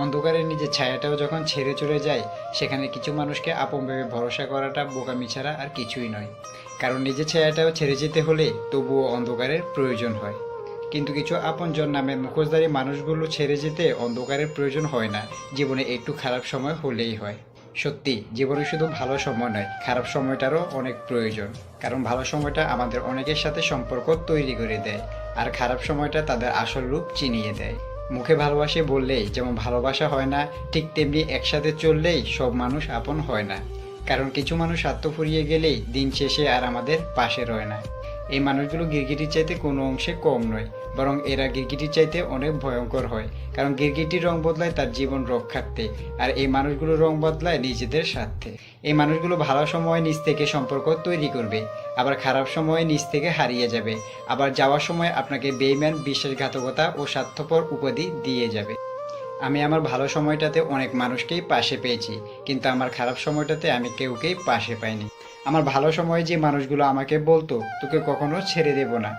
অন্ধকারে নিজের ছায়াটাও যখন ছেড়ে চলে যায়, সেখানে কিছু মানুষকে আপন ভেবে ভরসা করাটা বোকামি ছাড়া আর কিছুই নয়। কারণ নিজের ছায়াটাও ছেড়ে যেতে হলে তবুও অন্ধকারের প্রয়োজন হয়। কিন্তু কিছু আপনজন নামের মুখোশধারী মানুষগুলো ছেড়ে যেতে অন্ধকারের প্রয়োজন হয় না, জীবনে একটু খারাপ সময় হলেই হয়। সত্যি, জীবনে শুধু ভালো সময় নয়, খারাপ সময়টারও অনেক প্রয়োজন। কারণ ভালো সময়টা আমাদের অনেকের সাথে সম্পর্ক তৈরি করে দেয়, আর খারাপ সময়টা তাদের আসল রূপ চিনিয়ে দেয়। মুখে ভালোবাসে বললেই যেমন ভালোবাসা হয় না, ঠিক তেমনি একসাথে চললেই সব মানুষ আপন হয় না। কারণ কিছু মানুষ স্বার্থ ফুরিয়ে গেলেই দিন শেষে আর আমাদের পাশে রয় না। এই মানুষগুলো গিরগিটির চাইতে কোনো অংশে কম নয়, বরং এরা গিরগিটির চাইতে অনেক ভয়ঙ্কর হয়। কারণ গিরগিটির রং বদলায় তার জীবন রক্ষার্থে, আর এই মানুষগুলো রং বদলায় নিজেদের স্বার্থে। এই মানুষগুলো ভালো সময় নিজ থেকে সম্পর্ক তৈরি করবে, আবার খারাপ সময়ে নিজ থেকে হারিয়ে যাবে, আবার যাওয়ার সময় আপনাকে বেইমান, বিশ্বাসঘাতকতা ও স্বার্থপর উপাধি দিয়ে যাবে। আমি আমার ভালো সময়টাতে অনেক মানুষকেই পাশে পেয়েছি, কিন্তু আমার খারাপ সময়টাতে আমি কেউকেই পাশে পাইনি। আমার ভালো সময়ে যে মানুষগুলো আমাকে বলতো তোকে কখনো ছেড়ে দেব না,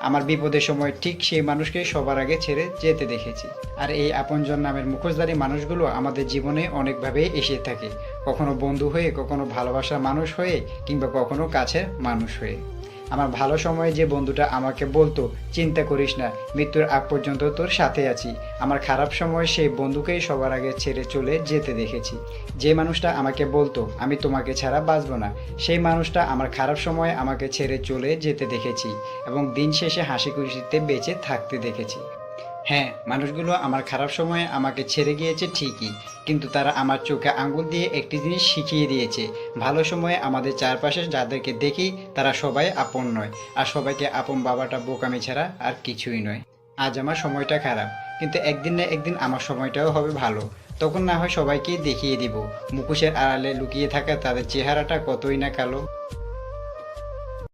আমার বিপদের সময় ঠিক সেই মানুষকে সবার আগে ছেড়ে যেতে দেখেছি। আর এই আপনজন নামের মুখোশধারী মানুষগুলো আমাদের জীবনে অনেকভাবে এসে থাকে, কখনো বন্ধু হয়ে, কখনো ভালোবাসার মানুষ হয়ে, কিংবা কখনো কাছের মানুষ হয়ে। আমার ভালো সময়ে যে বন্ধুটা আমাকে বলতো চিন্তা করিস না, মৃত্যুর আগ পর্যন্ত তোর সাথে আছি, আমার খারাপ সময় সেই বন্ধুকেই সবার আগে ছেড়ে চলে যেতে দেখেছি। যে মানুষটা আমাকে বলতো আমি তোমাকে ছাড়া বাঁচব না, সেই মানুষটা আমার খারাপ সময়ে আমাকে ছেড়ে চলে যেতে দেখেছি, এবং দিন শেষে হাসি খুশিতে বেঁচে থাকতে দেখেছি। হ্যাঁ, মানুষগুলো আমার খারাপ সময়ে আমাকে ছেড়ে গিয়েছে ঠিকই, কিন্তু তারা আমার চোখে আঙ্গুল দিয়ে একটি জিনিস শিখিয়ে দিয়েছে, ভালো সময়ে আমাদের চারপাশে যাদেরকে দেখি তারা সবাই আপন নয়, আর সবাইকে আপন বাবাটা বোকামি ছাড়া আর কিছুই নয়। আজ আমার সময়টা খারাপ, কিন্তু একদিন না একদিন আমার সময়টাও হবে ভালো। তখন না হয় সবাইকে দেখিয়ে দিব মুখোশের আড়ালে লুকিয়ে থাকা তাদের চেহারাটা কতই না কালো।